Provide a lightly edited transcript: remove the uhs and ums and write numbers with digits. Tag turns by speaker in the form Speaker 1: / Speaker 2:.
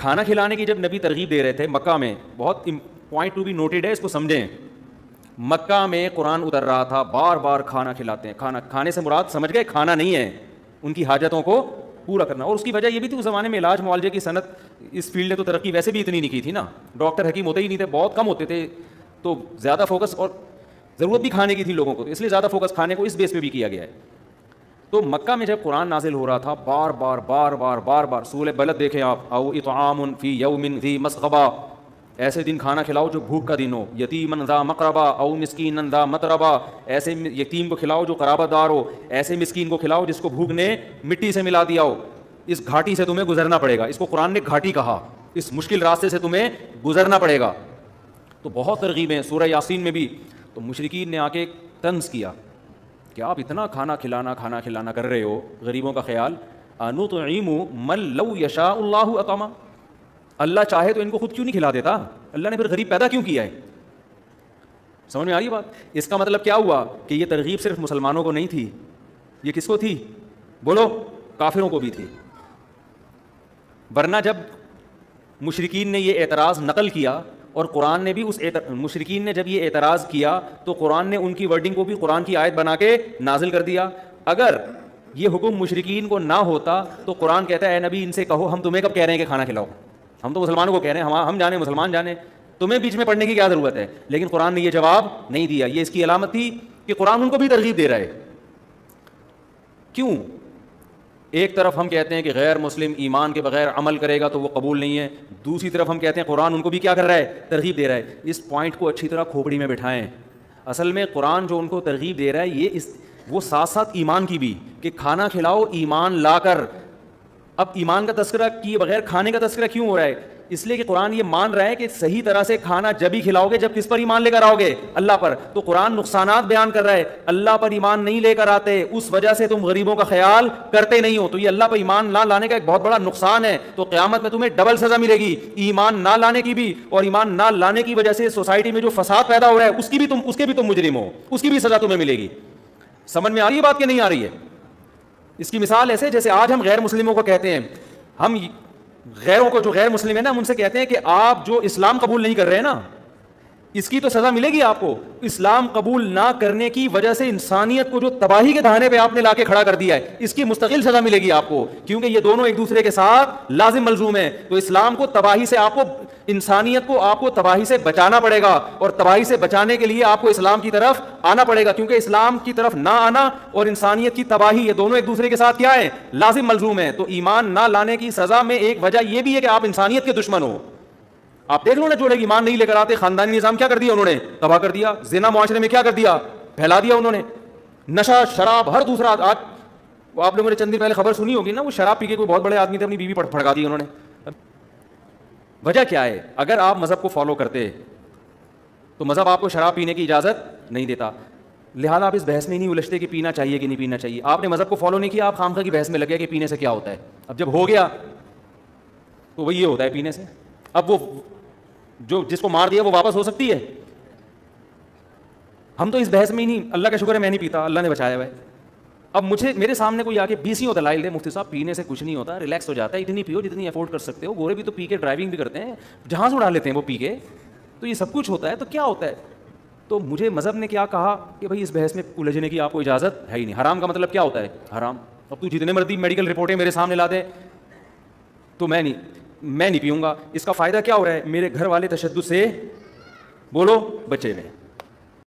Speaker 1: کھانا کھلانے کی جب نبی ترغیب دے رہے تھے مکہ میں, بہت پوائنٹ ٹو بی نوٹڈ ہے, اس کو سمجھیں. مکہ میں قرآن اتر رہا تھا, بار بار کھانا کھلاتے ہیں. کھانے سے مراد سمجھ گئے کھانا نہیں ہے, ان کی حاجتوں کو پورا کرنا. اور اس کی وجہ یہ بھی تھی اس زمانے میں علاج معالجے کی صنعت اس فیلڈ نے تو ترقی ویسے بھی اتنی نہیں کی تھی نا, ڈاکٹر حکیم ہوتے ہی نہیں تھے, بہت کم ہوتے تھے, تو زیادہ فوکس, اور ضرورت بھی کھانے کی تھی لوگوں کو, تو اس لیے زیادہ فوکس کھانے کو اس بیس پہ بھی کیا گیا ہے. تو مکہ میں جب قرآن نازل ہو رہا تھا بار بار بار بار بار بار, سورہ بلد دیکھیں آپ, او اطعام فی یوم ذی مسغبہ, ایسے دن کھانا کھلاؤ جو بھوک کا دن ہو, یتیما ذا مقربہ او مسکینا ذا متربہ, ایسے یتیم کو کھلاؤ جو قرابہ دار ہو, ایسے مسکین کو کھلاؤ جس کو بھوک نے مٹی سے ملا دیا ہو. اس گھاٹی سے تمہیں گزرنا پڑے گا, اس کو قرآن نے گھاٹی کہا, اس مشکل راستے سے تمہیں گزرنا پڑے گا. تو بہت ترغیبیں سورہ یاسین میں بھی. تو مشرکین نے آ کے طنز کیا کہ آپ اتنا کھانا کھلانا کر رہے ہو, غریبوں کا خیال, انطعم من لو یشاء اللہ اطعمہ, اللہ چاہے تو ان کو خود کیوں نہیں کھلا دیتا, اللہ نے پھر غریب پیدا کیوں کیا ہے. سمجھ میں آ رہی بات؟ اس کا مطلب کیا ہوا کہ یہ ترغیب صرف مسلمانوں کو نہیں تھی, یہ کس کو تھی بولو, کافروں کو بھی تھی. ورنہ جب مشرکین نے یہ اعتراض نقل کیا, اور قرآن نے بھی مشرکین نے جب یہ اعتراض کیا تو قرآن نے ان کی ورڈنگ کو بھی قرآن کی آیت بنا کے نازل کر دیا. اگر یہ حکم مشرکین کو نہ ہوتا تو قرآن کہتا ہے اے نبی ان سے کہو ہم تمہیں کب کہہ رہے ہیں کہ کھانا کھلاؤ, ہم تو مسلمانوں کو کہہ رہے ہیں, ہم جانے مسلمان جانے, تمہیں بیچ میں پڑھنے کی کیا ضرورت ہے. لیکن قرآن نے یہ جواب نہیں دیا. یہ اس کی علامت تھی کہ قرآن ان کو بھی ترغیب دے رہا ہے. کیوں؟ ایک طرف ہم کہتے ہیں کہ غیر مسلم ایمان کے بغیر عمل کرے گا تو وہ قبول نہیں ہے, دوسری طرف ہم کہتے ہیں قرآن ان کو بھی کیا کر رہا ہے, ترغیب دے رہا ہے. اس پوائنٹ کو اچھی طرح کھوپڑی میں بٹھائیں. اصل میں قرآن جو ان کو ترغیب دے رہا ہے یہ وہ ساتھ ساتھ ایمان کی بھی, کہ کھانا کھلاؤ ایمان لا کر. اب ایمان کا تذکرہ کیے بغیر کھانے کا تذکرہ کیوں ہو رہا ہے؟ اس لیے کہ قرآن یہ مان رہا ہے کہ صحیح طرح سے کھانا جب ہی کھلاؤ گے جب کس پر ایمان لے کر آؤ گے, اللہ پر. تو قرآن نقصانات بیان کر رہا ہے, اللہ پر ایمان نہیں لے کر آتے, اس وجہ سے تم غریبوں کا خیال کرتے نہیں ہو. تو یہ اللہ پر ایمان نہ لانے کا ایک بہت بڑا نقصان ہے. تو قیامت میں تمہیں ڈبل سزا ملے گی, ایمان نہ لانے کی بھی, اور ایمان نہ لانے کی وجہ سے سوسائٹی میں جو فساد پیدا ہو رہا ہے اس کے بھی تم مجرم ہو, اس کی بھی سزا تمہیں ملے گی. سمجھ میں آ رہی ہے بات کہ نہیں آ رہی ہے؟ اس کی مثال ایسے جیسے آج ہم غیر مسلموں کو کہتے ہیں, ہم غیروں کو جو غیر مسلم ہیں نا, ہم ان سے کہتے ہیں کہ آپ جو اسلام قبول نہیں کر رہے ہیں نا, اس کی تو سزا ملے گی آپ کو. اسلام قبول نہ کرنے کی وجہ سے انسانیت کو جو تباہی کے دہانے پہ آپ نے لا کے کھڑا کر دیا ہے, اس کی مستقل سزا ملے گی آپ کو, کیونکہ یہ دونوں ایک دوسرے کے ساتھ لازم ملزوم ہیں. تو اسلام کو تباہی سے آپ کو, انسانیت کو آپ کو تباہی سے بچانا پڑے گا, اور تباہی سے بچانے کے لیے آپ کو اسلام کی طرف آنا پڑے گا, کیونکہ اسلام کی طرف نہ آنا اور انسانیت کی تباہی یہ دونوں ایک دوسرے کے ساتھ کیا ہے, لازم ملزوم ہیں. تو ایمان نہ لانے کی سزا میں ایک وجہ یہ بھی ہے کہ آپ انسانیت کے دشمن ہو. آپ دیکھ لو نا, جو لوگ ایمان نہیں لے کر آتے, خاندانی نظام کیا کر دیا انہوں نے, تباہ کر دیا. زنا معاشرے میں کیا کر دیا, پھیلا دیا انہوں نے. نشہ شراب ہر دوسرا, آج آپ لوگوں نے چند دن پہلے خبر سنی ہوگی نا, وہ شراب پی کے کوئی بہت بڑے آدمی تھے, اپنی بیوی پھڑکا دی انہوں نے. وجہ کیا ہے؟ اگر آپ مذہب کو فالو کرتے تو مذہب آپ کو شراب پینے کی اجازت نہیں دیتا, لہٰذا آپ اس بحث میں نہیں الجھتے کہ پینا چاہیے کہ نہیں پینا چاہیے. آپ نے مذہب کو فالو نہیں کیا, آپ خامخواہ کی بحث میں لگے کہ پینے سے کیا ہوتا ہے. اب جب ہو گیا تو وہ یہ ہوتا ہے پینے سے. اب وہ جو جس کو مار دیا وہ واپس ہو سکتی ہے؟ ہم تو اس بحث میں ہی نہیں. اللہ کا شکر ہے میں نہیں پیتا, اللہ نے بچایا ہوا ہے. اب میرے سامنے کوئی آ کے 20 دلائل دے, مفتی صاحب پینے سے کچھ نہیں ہوتا, ریلیکس ہو جاتا ہے, اتنی پیو جتنی افورڈ کر سکتے ہو. گورے بھی تو پی کے ڈرائیونگ بھی کرتے ہیں, جہاز اڑا لیتے ہیں وہ پی کے, تو یہ سب کچھ ہوتا ہے. تو کیا ہوتا ہے؟ تو مجھے مذہب نے کیا کہا کہ بھائی اس بحث میں الجھنے کی آپ کو اجازت ہے ہی نہیں. حرام کا مطلب کیا ہوتا ہے؟ حرام. اب تو جتنے مرضی میڈیکل رپورٹیں میرے سامنے لا دے تو میں نہیں پیوں گا. اس کا فائدہ کیا ہو رہا ہے؟ میرے گھر والے تشدد سے بولو بچے ہوئے.